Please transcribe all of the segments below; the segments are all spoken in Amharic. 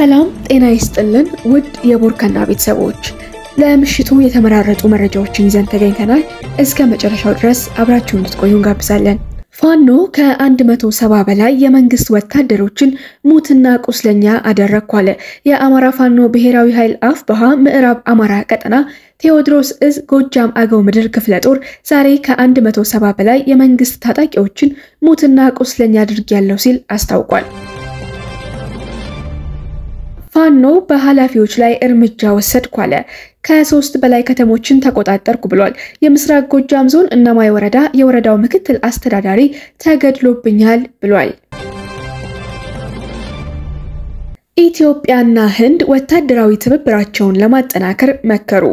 ሰላም ጤና ይስጥልን ውድ የቦርከና ቤተሰቦች ለምሽቱ የተመራረጡ መረጃዎችን ይዘን ተገኝተናል። እስከ መጨረሻው ድረስ አብራችሁን እንድትቆዩ እንጋብዛለን። ፋኖ ከ170 በላይ የመንግስት ወታደሮችን ሙትና ቁስለኛ አደረኩ አለ። የአማራ ፋኖ ብሔራዊ ኃይል አፋብኃ ምዕራብ አማራ ቀጠና ቴዎድሮስ እዝ ጎጃም አገው ምድር ክፍለ ጦር ዛሬ ከ170 በላይ የመንግስት ታጣቂዎችን ሙትና ቁስለኛ አድርጌያለሁ ሲል አስታውቋል። ፋኖ በኃላፊዎች ላይ እርምጃ ወሰድኩ አለ። ከ3 በላይ ከተሞችን ተቆጣጠርኩ ብሏል። የምስራቅ ጎጃም ዞን እነማይ ወረዳ የወረዳው ምክትል አስተዳዳሪ ተገድሎብኛል ብሏል። ኢትዮጵያና ህንድ ወታደራዊ ትብብራቸውን ለማጠናከር መከሩ።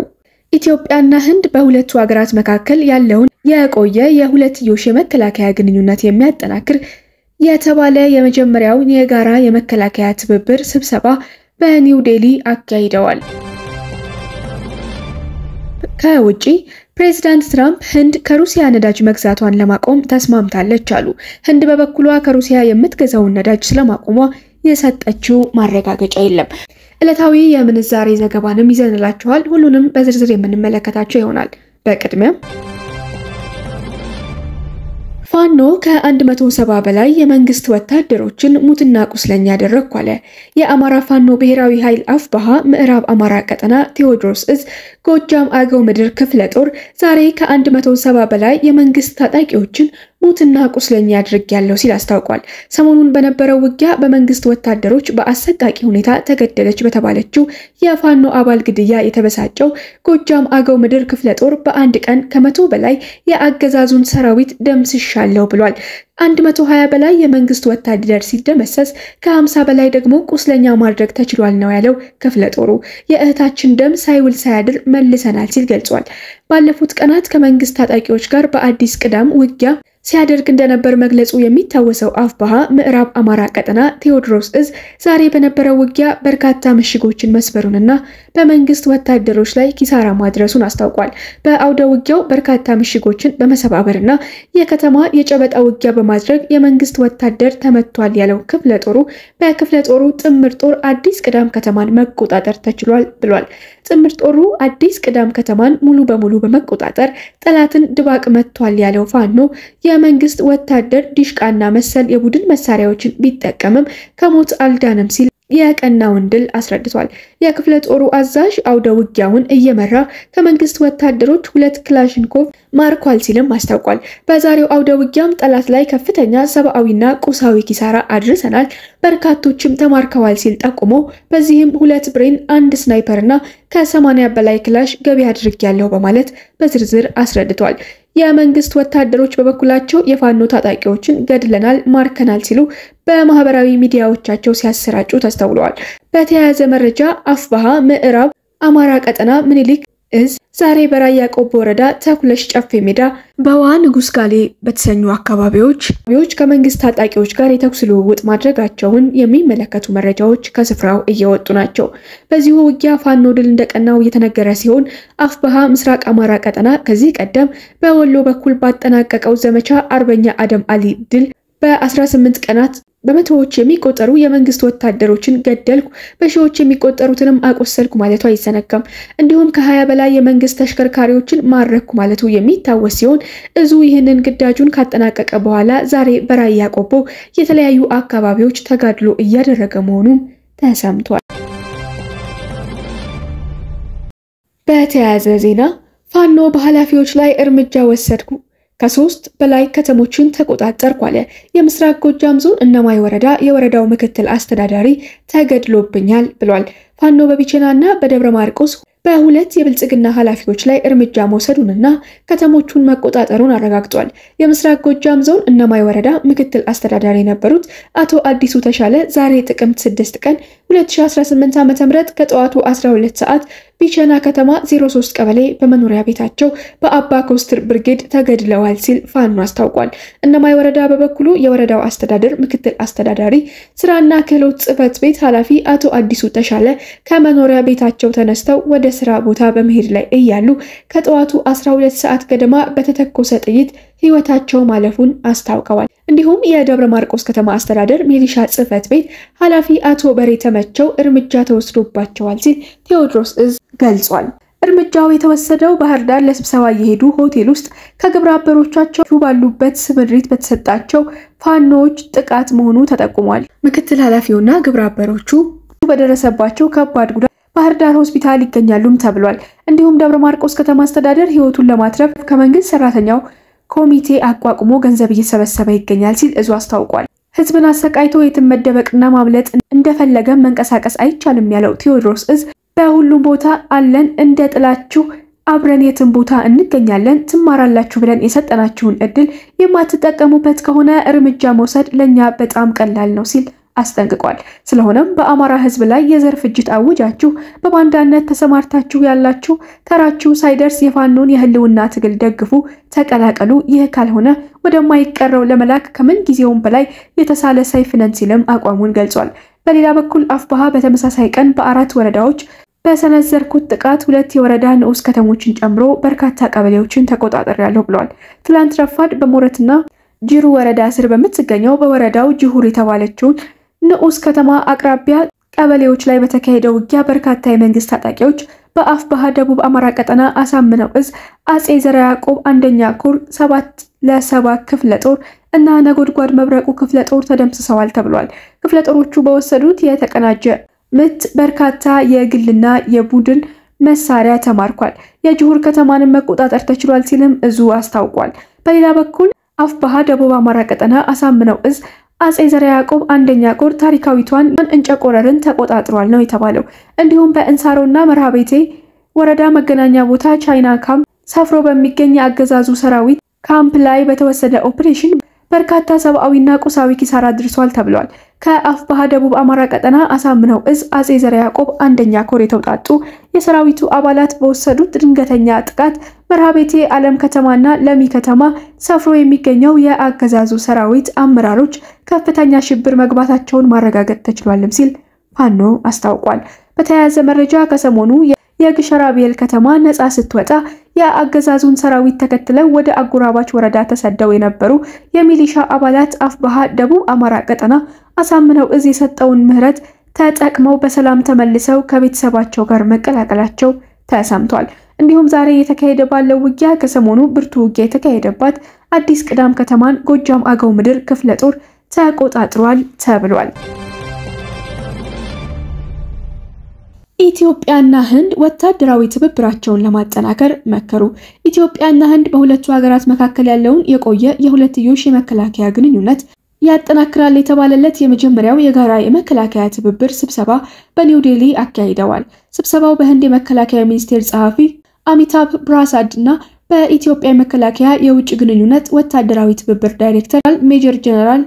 ኢትዮጵያና ህንድ በሁለቱ ሀገራት መካከል ያለውን የቆየ የሁለትዮሽ የመከላከያ ግንኙነት የሚያጠናክር የተባለ የመጀመሪያው የጋራ የመከላከያ ትብብር ስብሰባ በኒው ዴሊ አካሂደዋል። ከውጪ ፕሬዝዳንት ትራምፕ ህንድ ከሩሲያ ነዳጅ መግዛቷን ለማቆም ተስማምታለች አሉ። ህንድ በበኩሏ ከሩሲያ የምትገዛውን ነዳጅ ስለማቆሟ የሰጠችው ማረጋገጫ የለም። ዕለታዊ የምንዛሬ ዘገባንም ይዘንላችኋል። ሁሉንም በዝርዝር የምንመለከታቸው ይሆናል። በቅድሚያ ፋኖ ከ170 በላይ የመንግስት ወታደሮችን ሙትና ቁስለኛ አደረኩ አለ። የአማራ ፋኖ ብሔራዊ ኃይል አፋብኃ ምዕራብ አማራ ቀጠና ቴዎድሮስ እዝ ጎጃም አገው ምድር ክፍለ ጦር ዛሬ ከ170 በላይ የመንግስት ታጣቂዎችን ሙትና ቁስለኛ አድርጌያለሁ ሲል አስታውቋል። ሰሞኑን በነበረው ውጊያ በመንግስት ወታደሮች በአሰቃቂ ሁኔታ ተገደለች በተባለችው የፋኖ አባል ግድያ የተበሳጨው ጎጃም አገው ምድር ክፍለ ጦር በአንድ ቀን ከ100 በላይ የአገዛዙን ሰራዊት ደምስሻለሁ ብሏል። 120 በላይ የመንግስት ወታደር ሲደመሰስ ከ50 በላይ ደግሞ ቁስለኛ ማድረግ ተችሏል ነው ያለው ክፍለ ጦሩ። የእህታችን ደም ሳይውል ሳያድር መልሰናል ሲል ገልጿል። ባለፉት ቀናት ከመንግስት ታጣቂዎች ጋር በአዲስ ቅዳም ውጊያ ሲያደርግ እንደነበር መግለጹ የሚታወሰው አፋብኃ ምዕራብ አማራ ቀጠና ቴዎድሮስ እዝ ዛሬ በነበረው ውጊያ በርካታ ምሽጎችን መስበሩንና በመንግስት ወታደሮች ላይ ኪሳራ ማድረሱን አስታውቋል። በአውደ ውጊያው በርካታ ምሽጎችን በመሰባበርና የከተማ የጨበጣ ውጊያ በማድረግ የመንግስት ወታደር ተመቷል ያለው ክፍለ ጦሩ በክፍለ ጦሩ ጥምር ጦር አዲስ ቅዳም ከተማን መቆጣጠር ተችሏል ብሏል። ጥምር ጦሩ አዲስ ቅዳም ከተማን ሙሉ በሙሉ በመቆጣጠር ጠላትን ድባቅ መቷል ያለው ፋኖ የመንግስት ወታደር ዲሽቃና መሰል የቡድን መሳሪያዎችን ቢጠቀምም ከሞት አልዳነም ሲል የቀናውን ድል አስረድቷል። የክፍለ ጦሩ አዛዥ አውደ ውጊያውን እየመራ ከመንግስት ወታደሮች 2 ክላሽንኮቭ ማርኳል ሲልም አስታውቋል። በዛሬው አውደ ውጊያም ጠላት ላይ ከፍተኛ ሰብአዊና ቁሳዊ ኪሳራ አድርሰናል፣ በርካቶችም ተማርከዋል ሲል ጠቁሞ በዚህም 2 ብሬን፣ 1 ስናይፐርና ከ80 በላይ ክላሽ ገቢ አድርጌያለሁ በማለት በዝርዝር አስረድቷል። የመንግስት ወታደሮች በበኩላቸው የፋኖ ታጣቂዎችን ገድለናል፣ ማርከናል ሲሉ በማህበራዊ ሚዲያዎቻቸው ሲያሰራጩ ተስተውለዋል። በተያያዘ መረጃ አፋብኃ ምዕራብ አማራ ቀጠና ምኒልክ እዝ ዛሬ በራያ ቆቦ ወረዳ ተኩለሽ ጨፌ ሜዳ በዋ ንጉስ ጋሌ በተሰኙ አካባቢዎች ከመንግስት ታጣቂዎች ጋር የተኩስ ልውውጥ ማድረጋቸውን የሚመለከቱ መረጃዎች ከስፍራው እየወጡ ናቸው። በዚሁ ውጊያ ፋኖ ድል እንደቀናው እየተነገረ ሲሆን አፋብኃ ምስራቅ አማራ ቀጠና ከዚህ ቀደም በወሎ በኩል ባጠናቀቀው ዘመቻ አርበኛ አደም አሊ ድል በ18 ቀናት በመቶዎች የሚቆጠሩ የመንግስት ወታደሮችን ገደልኩ፣ በሺዎች የሚቆጠሩትንም አቆሰልኩ ማለቱ አይዘነጋም። እንዲሁም ከ20 በላይ የመንግስት ተሽከርካሪዎችን ማረኩ ማለቱ የሚታወስ ሲሆን እዙ ይህንን ግዳጁን ካጠናቀቀ በኋላ ዛሬ በራያ ቆቦ የተለያዩ አካባቢዎች ተጋድሎ እያደረገ መሆኑን ተሰምቷል። በተያያዘ ዜና ፋኖ በኃላፊዎች ላይ እርምጃ ወሰድኩ፣ ከ3 በላይ ከተሞችን ተቆጣጠርኩ አለ። የምስራቅ ጎጃም ዞን እነማይ ወረዳ የወረዳው ምክትል አስተዳዳሪ ተገድሎብኛል ብሏል። ፋኖ በቢቸናና በደብረ ማርቆስ በ2 የብልጽግና ኃላፊዎች ላይ እርምጃ መውሰዱንና ከተሞቹን መቆጣጠሩን አረጋግጧል። የምስራቅ ጎጃም ዞን እነማይ ወረዳ ምክትል አስተዳዳሪ የነበሩት አቶ አዲሱ ተሻለ ዛሬ ጥቅምት 6 ቀን 2018 ዓ.ም ከጠዋቱ 12 ሰዓት ቢቸና ከተማ 03 ቀበሌ በመኖሪያ ቤታቸው በአባ ኮስትር ብርጌድ ተገድለዋል ሲል ፋኖ አስታውቋል። እነማይ ወረዳ በበኩሉ የወረዳው አስተዳደር ምክትል አስተዳዳሪ ስራና ክህሎት ጽህፈት ቤት ኃላፊ አቶ አዲሱ ተሻለ ከመኖሪያ ቤታቸው ተነስተው ወደ ስራ ቦታ በመሄድ ላይ እያሉ ከጠዋቱ 12 ሰዓት ገደማ በተተኮሰ ጥይት ህይወታቸው ማለፉን አስታውቀዋል። እንዲሁም የደብረ ማርቆስ ከተማ አስተዳደር ሚሊሻ ጽሕፈት ቤት ኃላፊ አቶ በሬ ተመቸው እርምጃ ተወስዶባቸዋል ሲል ቴዎድሮስ እዝ ገልጿል። እርምጃው የተወሰደው ባህር ዳር ለስብሰባ የሄዱ ሆቴል ውስጥ ከግብረ አበሮቻቸው ባሉበት ስምሪት በተሰጣቸው ፋኖዎች ጥቃት መሆኑ ተጠቁሟል። ምክትል ኃላፊውና ግብረ አበሮቹ በደረሰባቸው ከባድ ጉዳት ባህር ዳር ሆስፒታል ይገኛሉም ተብሏል። እንዲሁም ደብረ ማርቆስ ከተማ አስተዳደር ሕይወቱን ለማትረፍ ከመንግስት ሰራተኛው ኮሚቴ አቋቁሞ ገንዘብ እየሰበሰበ ይገኛል ሲል እዙ አስታውቋል። ህዝብን አሰቃይቶ የትም መደበቅና ማምለጥ እንደፈለገ መንቀሳቀስ አይቻልም ያለው ቴዎድሮስ እዝ በሁሉም ቦታ አለን፣ እንደ ጥላችሁ አብረን የትም ቦታ እንገኛለን፣ ትማራላችሁ ብለን የሰጠናችሁን እድል የማትጠቀሙበት ከሆነ እርምጃ መውሰድ ለኛ በጣም ቀላል ነው ሲል አስጠንቅቋል። ስለሆነም በአማራ ህዝብ ላይ የዘር ፍጅት አውጃችሁ በባንዳነት ተሰማርታችሁ ያላችሁ ተራችሁ ሳይደርስ የፋኖን የህልውና ትግል ደግፉ፣ ተቀላቀሉ። ይህ ካልሆነ ወደማይቀረው ለመላክ ከምን ጊዜውም በላይ የተሳለ ሰይፍ ነን ሲልም አቋሙን ገልጿል። በሌላ በኩል አፍባሃ በተመሳሳይ ቀን በ4 ወረዳዎች በሰነዘርኩት ጥቃት 2 የወረዳ ንዑስ ከተሞችን ጨምሮ በርካታ ቀበሌዎችን ተቆጣጥሬያለሁ ብሏል። ትላንት ረፋድ በሞረትና ጅሩ ወረዳ ስር በምትገኘው በወረዳው ጅሁር የተባለችው ንዑስ ከተማ አቅራቢያ ቀበሌዎች ላይ በተካሄደው ውጊያ በርካታ የመንግስት ታጣቂዎች በአፍባሃ ደቡብ አማራ ቀጠና አሳምነው እዝ አጼ ዘርዓ ያዕቆብ አንደኛ ኮር 7ለ7 ክፍለ ጦር እና ነጎድጓድ መብረቁ ክፍለ ጦር ተደምስሰዋል ተብሏል። ክፍለ ጦሮቹ በወሰዱት የተቀናጀ ምት በርካታ የግልና የቡድን መሳሪያ ተማርኳል። የጅሁር ከተማንን መቆጣጠር ተችሏል ሲልም እዙ አስታውቋል። በሌላ በኩል አፍባሃ ደቡብ አማራ ቀጠና አሳምነው እዝ አጼ ዘርዓ ያዕቆብ አንደኛ ኮር ታሪካዊቷን እንጨቆረርን ተቆጣጥሯል ነው የተባለው። እንዲሁም በእንሳሮና መርሃቤቴ ወረዳ መገናኛ ቦታ ቻይና ካምፕ ሰፍሮ በሚገኝ የአገዛዙ ሰራዊት ካምፕ ላይ በተወሰደ ኦፕሬሽን በርካታ ሰብአዊና ቁሳዊ ኪሳራ አድርሷል ተብሏል። ከአፍባሃ ደቡብ አማራ ቀጠና አሳምነው እዝ አጼ ዘርዓ ያዕቆብ አንደኛ ኮር የተውጣጡ የሰራዊቱ አባላት በወሰዱት ድንገተኛ ጥቃት መርሃቤቴ ዓለም ከተማና ለሚ ከተማ ሰፍሮ የሚገኘው የአገዛዙ ሰራዊት አመራሮች ከፍተኛ ሽብር መግባታቸውን ማረጋገጥ ተችሏልም ሲል ፋኖ አስታውቋል። በተያያዘ መረጃ ከሰሞኑ የግሸራቤል ከተማ ነፃ ስትወጣ የአገዛዙን ሰራዊት ተከትለው ወደ አጎራባች ወረዳ ተሰደው የነበሩ የሚሊሻ አባላት አፍባሃ ደቡብ አማራ ቀጠና አሳምነው እዝ የሰጠውን ምህረት ተጠቅመው በሰላም ተመልሰው ከቤተሰባቸው ጋር መቀላቀላቸው ተሰምቷል። እንዲሁም ዛሬ የተካሄደ ባለው ውጊያ ከሰሞኑ ብርቱ ውጊያ የተካሄደባት አዲስ ቅዳም ከተማን ጎጃም አገው ምድር ክፍለ ጦር ተቆጣጥሯል ተብሏል። ኢትዮጵያና ህንድ ወታደራዊ ትብብራቸውን ለማጠናከር መከሩ። ኢትዮጵያና ህንድ በሁለቱ ሀገራት መካከል ያለውን የቆየ የሁለትዮሽ የመከላከያ ግንኙነት ያጠናክራል የተባለለት የመጀመሪያው የጋራ የመከላከያ ትብብር ስብሰባ በኒው ዴሊ አካሂደዋል። ስብሰባው በህንድ የመከላከያ ሚኒስቴር ጸሐፊ አሚታብ ብራሳድ እና በኢትዮጵያ የመከላከያ የውጭ ግንኙነት ወታደራዊ ትብብር ዳይሬክተር ሜጀር ጀነራል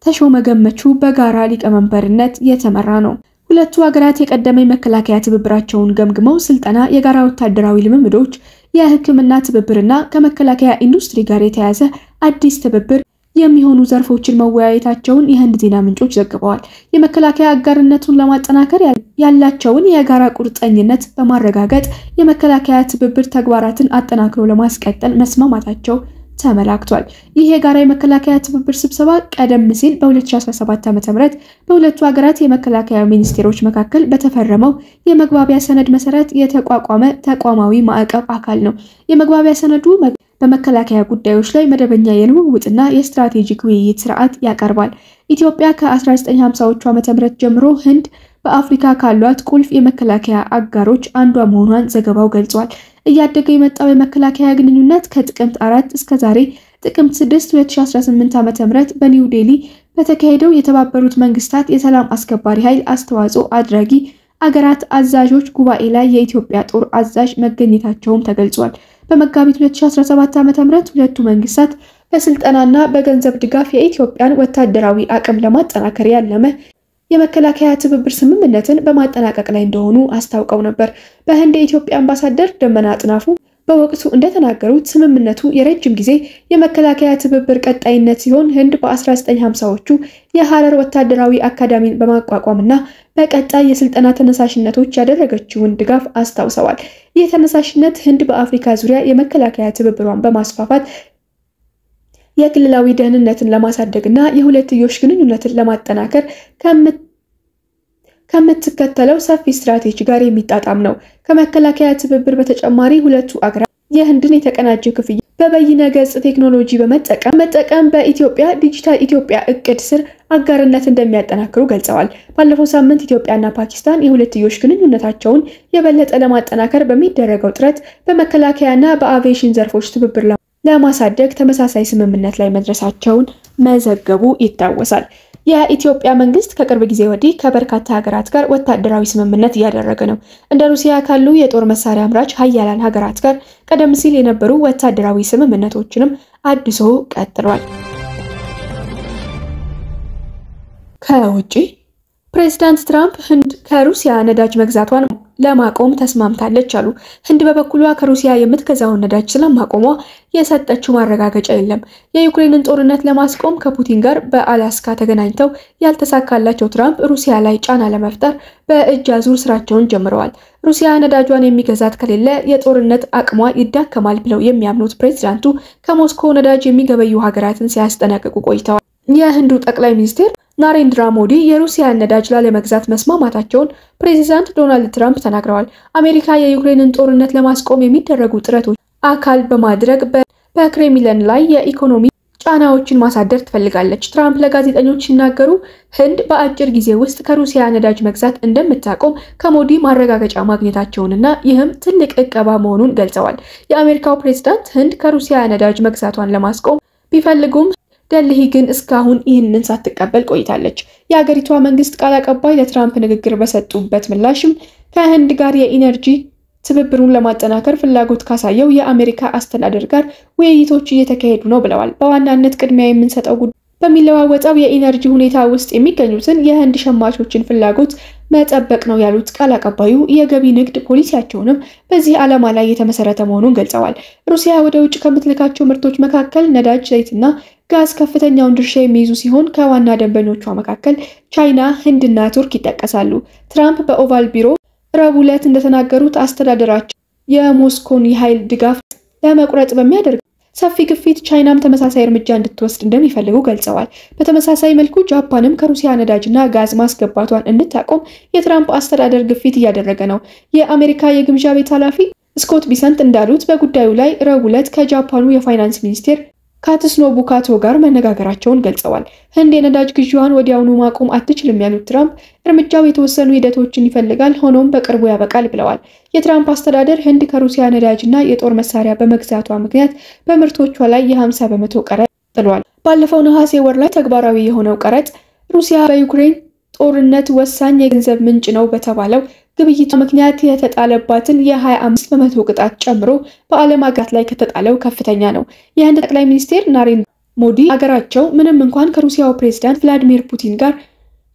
ተሾመ ገመቹ በጋራ ሊቀመንበርነት የተመራ ነው። ሁለቱ ሀገራት የቀደመ የመከላከያ ትብብራቸውን ገምግመው ስልጠና፣ የጋራ ወታደራዊ ልምምዶች፣ የሕክምና ትብብርና ከመከላከያ ኢንዱስትሪ ጋር የተያያዘ አዲስ ትብብር የሚሆኑ ዘርፎችን መወያየታቸውን የህንድ ዜና ምንጮች ዘግበዋል። የመከላከያ አጋርነቱን ለማጠናከር ያላቸውን የጋራ ቁርጠኝነት በማረጋገጥ የመከላከያ ትብብር ተግባራትን አጠናክሮ ለማስቀጠል መስማማታቸው ተመላክቷል። ይህ የጋራ የመከላከያ ትብብር ስብሰባ ቀደም ሲል በ2017 ዓ.ም በሁለቱ ሀገራት የመከላከያ ሚኒስቴሮች መካከል በተፈረመው የመግባቢያ ሰነድ መሰረት የተቋቋመ ተቋማዊ ማዕቀፍ አካል ነው። የመግባቢያ ሰነዱ በመከላከያ ጉዳዮች ላይ መደበኛ የልውውጥና የስትራቴጂክ ውይይት ስርዓት ያቀርባል። ኢትዮጵያ ከ1950ዎቹ ዓመተ ምህረት ጀምሮ ህንድ በአፍሪካ ካሏት ቁልፍ የመከላከያ አጋሮች አንዷ መሆኗን ዘገባው ገልጿል። እያደገ የመጣው የመከላከያ ግንኙነት ከጥቅምት 4 እስከ ዛሬ ጥቅምት 6 2018 ዓ.ም በኒው ዴሊ በተካሄደው የተባበሩት መንግስታት የሰላም አስከባሪ ኃይል አስተዋጽኦ አድራጊ አገራት አዛዦች ጉባኤ ላይ የኢትዮጵያ ጦር አዛዥ መገኘታቸውም ተገልጿል። በመጋቢት 2017 ዓ.ም ሁለቱ መንግስታት በስልጠናና በገንዘብ ድጋፍ የኢትዮጵያን ወታደራዊ አቅም ለማጠናከር ያለመ የመከላከያ ትብብር ስምምነትን በማጠናቀቅ ላይ እንደሆኑ አስታውቀው ነበር። በህንድ የኢትዮጵያ አምባሳደር ደመና አጥናፉ በወቅቱ እንደተናገሩት ስምምነቱ የረጅም ጊዜ የመከላከያ ትብብር ቀጣይነት ሲሆን ህንድ በ1950ዎቹ የሐረር ወታደራዊ አካዳሚን በማቋቋምና በቀጣይ የስልጠና ተነሳሽነቶች ያደረገችውን ድጋፍ አስታውሰዋል። ይህ ተነሳሽነት ህንድ በአፍሪካ ዙሪያ የመከላከያ ትብብሯን በማስፋፋት የክልላዊ ደህንነትን ለማሳደግና የሁለትዮሽ ግንኙነትን ለማጠናከር ከምትከተለው ሰፊ ስትራቴጂ ጋር የሚጣጣም ነው። ከመከላከያ ትብብር በተጨማሪ ሁለቱ አገራት የህንድን የተቀናጀ ክፍያ በበይነ ገጽ ቴክኖሎጂ በመጠቀም በኢትዮጵያ ዲጂታል ኢትዮጵያ እቅድ ስር አጋርነት እንደሚያጠናክሩ ገልጸዋል። ባለፈው ሳምንት ኢትዮጵያና ፓኪስታን የሁለትዮሽ ግንኙነታቸውን የበለጠ ለማጠናከር በሚደረገው ጥረት በመከላከያና በአቪዬሽን ዘርፎች ትብብር ለማሳደግ ተመሳሳይ ስምምነት ላይ መድረሳቸውን መዘገቡ ይታወሳል። የኢትዮጵያ መንግስት ከቅርብ ጊዜ ወዲህ ከበርካታ ሀገራት ጋር ወታደራዊ ስምምነት እያደረገ ነው። እንደ ሩሲያ ካሉ የጦር መሳሪያ አምራች ሀያላን ሀገራት ጋር ቀደም ሲል የነበሩ ወታደራዊ ስምምነቶችንም አድሶ ቀጥሏል። ከውጪ ፕሬዝዳንት ትራምፕ ህንድ ከሩሲያ ነዳጅ መግዛቷን ለማቆም ተስማምታለች አሉ። ህንድ በበኩሏ ከሩሲያ የምትገዛውን ነዳጅ ስለማቆሟ የሰጠችው ማረጋገጫ የለም። የዩክሬንን ጦርነት ለማስቆም ከፑቲን ጋር በአላስካ ተገናኝተው ያልተሳካላቸው ትራምፕ ሩሲያ ላይ ጫና ለመፍጠር በእጅ አዙር ስራቸውን ጀምረዋል። ሩሲያ ነዳጇን የሚገዛት ከሌለ የጦርነት አቅሟ ይዳከማል ብለው የሚያምኑት ፕሬዝዳንቱ ከሞስኮ ነዳጅ የሚገበዩ ሀገራትን ሲያስጠነቅቁ ቆይተዋል። የህንዱ ጠቅላይ ሚኒስትር ናሬንድራ ሞዲ የሩሲያን ነዳጅ ላለመግዛት መስማማታቸውን ፕሬዚዳንት ዶናልድ ትራምፕ ተናግረዋል። አሜሪካ የዩክሬንን ጦርነት ለማስቆም የሚደረጉ ጥረቶች አካል በማድረግ በክሬምሊን ላይ የኢኮኖሚ ጫናዎችን ማሳደር ትፈልጋለች። ትራምፕ ለጋዜጠኞች ሲናገሩ ህንድ በአጭር ጊዜ ውስጥ ከሩሲያ ነዳጅ መግዛት እንደምታቆም ከሞዲ ማረጋገጫ ማግኘታቸውንና ይህም ትልቅ ዕቀባ መሆኑን ገልጸዋል። የአሜሪካው ፕሬዝዳንት ህንድ ከሩሲያ ነዳጅ መግዛቷን ለማስቆም ቢፈልጉም ደልሂ ግን እስካሁን ይህንን ሳትቀበል ቆይታለች። የሀገሪቷ መንግስት ቃል አቀባይ ለትራምፕ ንግግር በሰጡበት ምላሽም ከህንድ ጋር የኢነርጂ ትብብሩን ለማጠናከር ፍላጎት ካሳየው የአሜሪካ አስተዳደር ጋር ውይይቶች እየተካሄዱ ነው ብለዋል። በዋናነት ቅድሚያ የምንሰጠው ጉዳይ በሚለዋወጠው የኢነርጂ ሁኔታ ውስጥ የሚገኙትን የህንድ ሸማቾችን ፍላጎት መጠበቅ ነው ያሉት ቃል አቀባዩ የገቢ ንግድ ፖሊሲያቸውንም በዚህ ዓላማ ላይ የተመሰረተ መሆኑን ገልጸዋል። ሩሲያ ወደ ውጭ ከምትልካቸው ምርቶች መካከል ነዳጅ፣ ዘይትና ጋዝ ከፍተኛውን ድርሻ የሚይዙ ሲሆን ከዋና ደንበኞቿ መካከል ቻይና፣ ህንድና ቱርክ ይጠቀሳሉ። ትራምፕ በኦቫል ቢሮ ረቡዕ ዕለት እንደተናገሩት አስተዳደራቸው የሞስኮን የኃይል ድጋፍ ለመቁረጥ በሚያደርግ ሰፊ ግፊት ቻይናም ተመሳሳይ እርምጃ እንድትወስድ እንደሚፈልጉ ገልጸዋል። በተመሳሳይ መልኩ ጃፓንም ከሩሲያ ነዳጅና ጋዝ ማስገባቷን እንድታቆም የትራምፕ አስተዳደር ግፊት እያደረገ ነው። የአሜሪካ የግምጃ ቤት ኃላፊ ስኮት ቢሰንት እንዳሉት በጉዳዩ ላይ ረቡዕ ዕለት ከጃፓኑ የፋይናንስ ሚኒስቴር ካትስኖቡ ካቶ ጋር መነጋገራቸውን ገልጸዋል። ህንድ የነዳጅ ግዢዋን ወዲያውኑ ማቆም አትችልም ያሉት ትራምፕ እርምጃው የተወሰኑ ሂደቶችን ይፈልጋል፣ ሆኖም በቅርቡ ያበቃል ብለዋል። የትራምፕ አስተዳደር ህንድ ከሩሲያ ነዳጅና የጦር መሳሪያ በመግዛቷ ምክንያት በምርቶቿ ላይ የ50 በመቶ ቀረጥ ጥሏል። ባለፈው ነሐሴ ወር ላይ ተግባራዊ የሆነው ቀረጥ ሩሲያ በዩክሬን ጦርነት ወሳኝ የገንዘብ ምንጭ ነው በተባለው ግብይቷ ምክንያት የተጣለባትን የ25 በመቶ ቅጣት ጨምሮ በዓለም አገራት ላይ ከተጣለው ከፍተኛ ነው። የህንድ ጠቅላይ ሚኒስትር ናሬንድራ ሞዲ አገራቸው ምንም እንኳን ከሩሲያው ፕሬዝዳንት ቭላዲሚር ፑቲን ጋር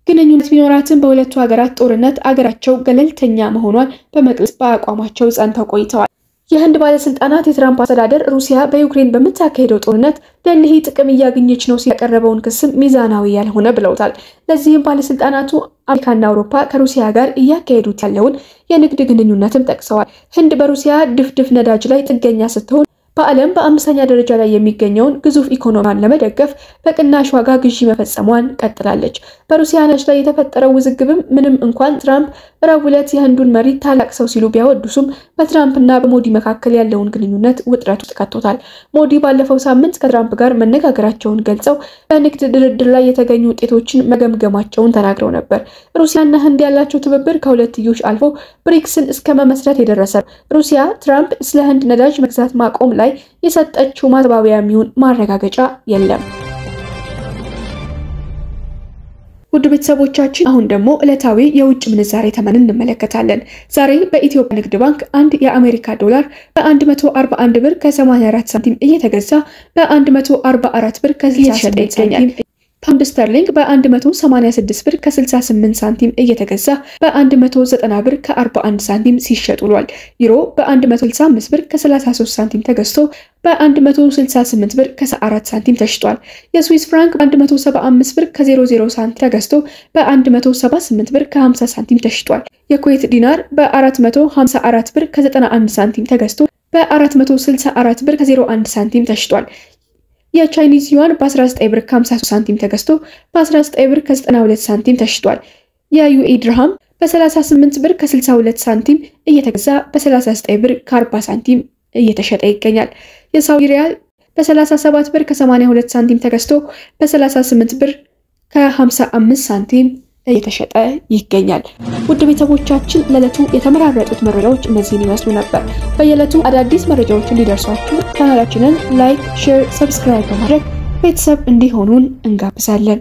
ግንኙነት ቢኖራትም በሁለቱ ሀገራት ጦርነት አገራቸው ገለልተኛ መሆኗን በመግለጽ በአቋማቸው ጸንተው ቆይተዋል። የህንድ ባለስልጣናት የትራምፕ አስተዳደር ሩሲያ በዩክሬን በምታካሄደው ጦርነት ደልሂ ጥቅም እያገኘች ነው ሲል ያቀረበውን ክስም ሚዛናዊ ያልሆነ ብለውታል። ለዚህም ባለስልጣናቱ አሜሪካና አውሮፓ ከሩሲያ ጋር እያካሄዱት ያለውን የንግድ ግንኙነትም ጠቅሰዋል። ህንድ በሩሲያ ድፍድፍ ነዳጅ ላይ ጥገኛ ስትሆን በዓለም በአምስተኛ ደረጃ ላይ የሚገኘውን ግዙፍ ኢኮኖሚያን ለመደገፍ በቅናሽ ዋጋ ግዢ መፈጸሟን ቀጥላለች። በሩሲያ ነዳጅ ላይ የተፈጠረው ውዝግብም ምንም እንኳን ትራምፕ ረቡዕ ዕለት የህንዱን መሪ ታላቅ ሰው ሲሉ ቢያወድሱም በትራምፕና በሞዲ መካከል ያለውን ግንኙነት ውጥረት ውስጥ ከቶታል። ሞዲ ባለፈው ሳምንት ከትራምፕ ጋር መነጋገራቸውን ገልጸው በንግድ ድርድር ላይ የተገኙ ውጤቶችን መገምገማቸውን ተናግረው ነበር። ሩሲያና ህንድ ያላቸው ትብብር ከሁለትዮሽ አልፎ ብሪክስን እስከ መመስረት የደረሰ ነው። ሩሲያ ትራምፕ ስለ ህንድ ነዳጅ መግዛት ማቆም ላይ የሰጠችው ማጥባቢያ የሚሆን ማረጋገጫ የለም። ውድ ቤተሰቦቻችን አሁን ደግሞ ዕለታዊ የውጭ ምንዛሬ ተመንን እንመለከታለን። ዛሬ በኢትዮጵያ ንግድ ባንክ አንድ የአሜሪካ ዶላር በ141 ብር ከ84 ሳንቲም እየተገዛ በ144 ብር ከ68 ይገኛል። ፓውንድ ስተርሊንግ በ186 ብር ከ68 ሳንቲም እየተገዛ በ190 ብር ከ41 ሳንቲም ሲሸጥ ውሏል። ዩሮ በ165 ብር ከ33 ሳንቲም ተገዝቶ በ168 ብር ከ4 ሳንቲም ተሽጧል። የስዊስ ፍራንክ በ175 ብር ከ00 ሳንቲም ተገዝቶ በ178 ብር ከ50 ሳንቲም ተሽጧል። የኩዌት ዲናር በ454 ብር ከ91 ሳንቲም ተገዝቶ በ464 ብር ከ01 ሳንቲም ተሽጧል። የቻይኒዝ ዩዋን በ19 ብር ከ53 ሳንቲም ተገዝቶ በ19 ብር ከ92 ሳንቲም ተሽጧል። የዩኤኢ ድርሃም በ38 ብር ከ62 ሳንቲም እየተገዛ በ39 ብር ከ40 ሳንቲም እየተሸጠ ይገኛል። የሳውዲ ሪያል በ37 ብር ከ82 ሳንቲም ተገዝቶ በ38 ብር ከ55 ሳንቲም እየተሸጠ ይገኛል። ውድ ቤተሰቦቻችን ለዕለቱ የተመራረጡት መረጃዎች እነዚህን ይመስሉ ነበር። በየዕለቱ አዳዲስ መረጃዎች እንዲደርሷችሁ ቻናላችንን ላይክ፣ ሼር፣ ሰብስክራይብ በማድረግ ቤተሰብ እንዲሆኑን እንጋብዛለን።